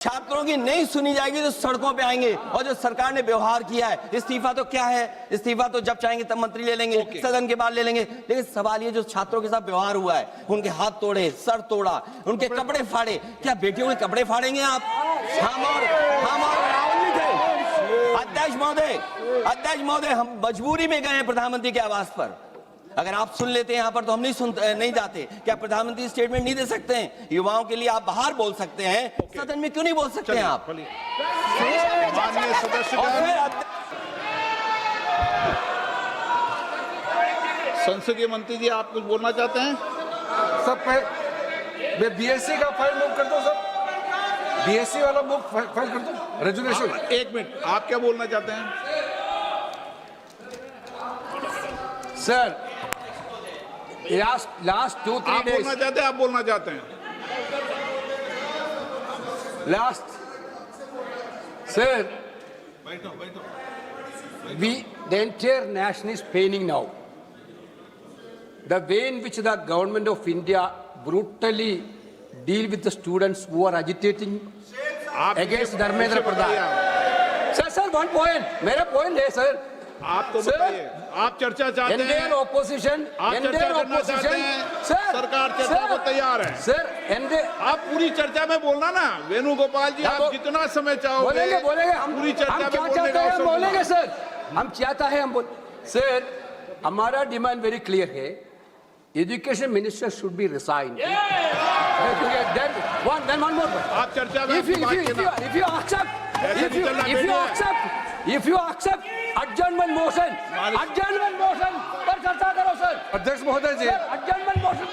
छात्रों की नहीं सुनी जाएगी तो सड़कों पे आएंगे। और जो सरकार ने व्यवहार किया है, इस्तीफा तो क्या है, इस्तीफा तो जब चाहेंगे तब मंत्री ले लेंगे, सदन के बाद ले लेंगे। लेकिन सवाल ये जो छात्रों के साथ व्यवहार हुआ है, उनके हाथ तोड़े, सर तोड़ा, उनके कपड़े फाड़े, क्या बेटियों के कपड़े फाड़ेंगे आप? हम और राहुल जी थे। अध्यक्ष महोदय, हम मजबूरी में गए हैं प्रधानमंत्री के आवास पर। अगर आप सुन लेते हैं यहाँ पर तो हम नहीं जाते। क्या प्रधानमंत्री स्टेटमेंट नहीं दे सकते हैं? युवाओं के लिए आप बाहर बोल सकते हैं, सदन में क्यों नहीं बोल सकते हैं आप? माननीय सदस्यगण, संसदीय मंत्री जी, आप कुछ बोलना चाहते हैं? सब मैं बीएससी का फाइल मूव कर दो सर, बीएससी वाला मूव फाइल कर दो, रेजुलेशन। एक मिनट, आप क्या बोलना चाहते हैं? सर लास्ट 2-3 days बोलना चाहते हैं? आप बोलना चाहते हैं? last sir the entire nation is paining now. The way in which the government of India brutally deal with the students who are agitating against Dharmendra Pradhan. Sir, one point. मेरा point है sir. आप तो बताइए, आप चर्चा चाहते हैं? Indian opposition, आप चर्चा करना चाहते हैं? सरकार चर्चा को तैयार है सर। आप पूरी चर्चा में बोलना ना, वेणुगोपाल जी, आप जितना समय चाहोगे बोलेंगे हम पूरी चर्चा में बोलने का हम बोलेंगे सर। हम चाहता है हम सर, हमारा डिमांड वेरी क्लियर है, education minister should be resign. आप चर्चा में if you accept adjournment motion पर चर्चा करो सर। अध्यक्ष महोदय जी, adjournment motion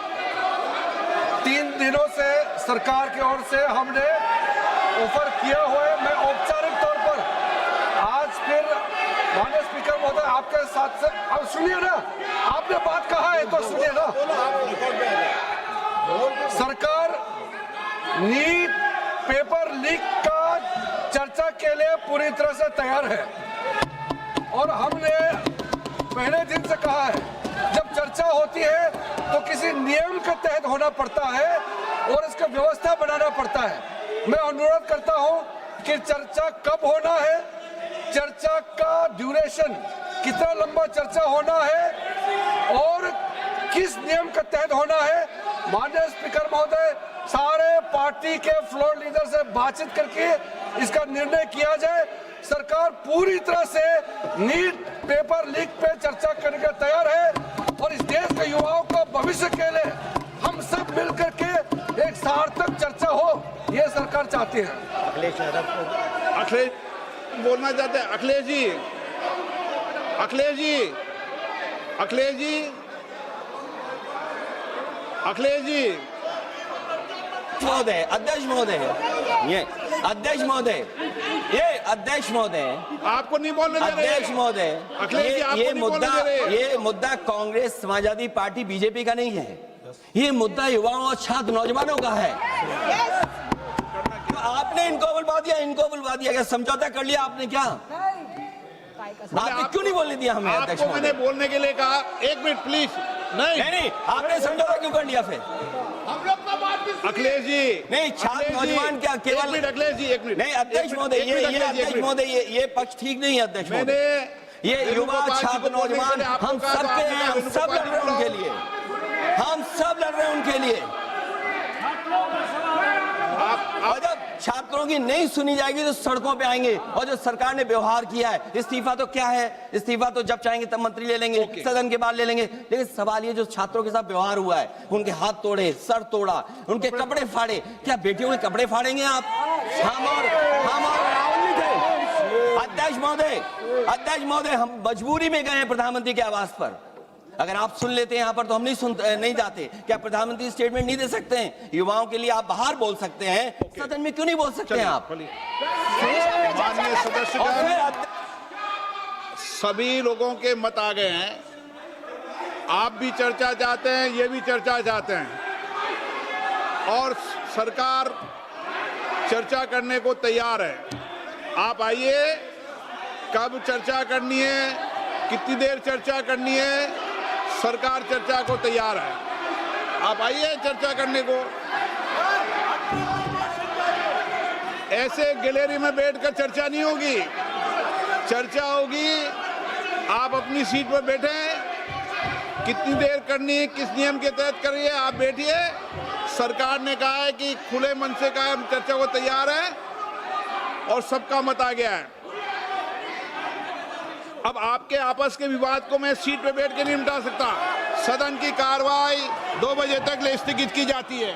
3 दिनों से सरकार की ओर से हमने ऑफर किया हुआ है। मैं औपचारिक तौर पर आज फिर माननीय स्पीकर महोदय आपके साथ से, अब सुनिए ना, आपने बात कहा है तो सुनिए ना। सरकार नीट पेपर लीक का चर्चा के लिए पूरी तरह से तैयार है और हमने पहले दिन से कहा है, जब चर्चा होती है तो किसी नियम के तहत होना पड़ता है और इसका व्यवस्था बनाना पड़ता है। मैं अनुरोध करता हूं कि चर्चा कब होना है, चर्चा का ड्यूरेशन, कितना लंबा चर्चा होना है और किस नियम के तहत होना है। माननीय स्पीकर महोदय, सारे पार्टी के फ्लोर लीडर से बातचीत करके इसका निर्णय किया जाए। सरकार पूरी तरह से नीट पेपर लीक पे चर्चा करने के तैयार है और इस देश के युवाओं का भविष्य के लिए हम सब मिलकर के एक सार्थक चर्चा हो, ये सरकार चाहती है। अखिलेश बोलना चाहते हैं? अखिलेश जी महोदय, अध्यक्ष महोदय, आपको नहीं बोलने दे रहे। अध्यक्ष महोदय, अखिलेश जी, आपको नहीं बोलने दे रहे। ये मुद्दा कांग्रेस, समाजवादी पार्टी, बीजेपी का नहीं है। ये मुद्दा युवाओं और छात्र नौजवानों का है। आपने इनको बुलवा दिया, क्या समझौता कर लिया आपने? क्या आपने क्यों नहीं बोलने दिया हमें? अध्यक्ष आपको मैंने बोलने के लिए कहा। एक मिनट प्लीज। नहीं, आपने समझौता क्यों कर लिया फिर? अखिलेष जी, नहीं, छात्र नौजवान क्या केवल? अखिलेश जी, एक मिनट। नहीं अध्यक्ष महोदय, ये पक्ष ठीक नहीं है अध्यक्ष महोदय। ये युवा छात्र नौजवान हम सबके हैं, हम सब लड़ रहे हैं उनके लिए, हम सब लड़ रहे हैं उनके लिए। जब छात्रों की नहीं सुनी जाएगी तो सड़कों पे आएंगे। और जो सरकार ने व्यवहार किया है, इस्तीफा तो क्या है, इस्तीफा तो जब चाहेंगे तब मंत्री ले लेंगे, सदन के बाद ले लेंगे। लेकिन सवाल ये जो छात्रों के साथ व्यवहार हुआ है, उनके हाथ तोड़े, सर तोड़ा, उनके कपड़े फाड़े, क्या बेटियों के कपड़े फाड़ेंगे आप? हम और राहुल जी थे। अध्यक्ष महोदय, हम मजबूरी में गए हैं प्रधानमंत्री के आवास पर। अगर आप सुन लेते हैं यहाँ पर तो हम नहीं जाते। क्या प्रधानमंत्री स्टेटमेंट नहीं दे सकते हैं? युवाओं के लिए आप बाहर बोल सकते हैं, सदन में क्यों नहीं बोल सकते हैं आप? माननीय सदस्यगण, सभी लोगों के मत आ गए हैं। आप भी चर्चा चाहते हैं, ये भी चर्चा चाहते हैं और सरकार चर्चा करने को तैयार है। आप आइए, कब चर्चा करनी है, कितनी देर चर्चा करनी है, सरकार चर्चा को तैयार है। आप आइए चर्चा करने को। ऐसे गैलरी में बैठकर चर्चा नहीं होगी। चर्चा होगी, आप अपनी सीट पर बैठे, कितनी देर करनी है, किस नियम के तहत करिए, आप बैठिए। सरकार ने कहा है कि खुले मन से कहा हम चर्चा को तैयार है और सबका मत आ गया है। अब आपके आपस के विवाद को मैं सीट पे बैठ के नहीं मिटा सकता। सदन की कार्रवाई 2 बजे तक स्थगित की जाती है।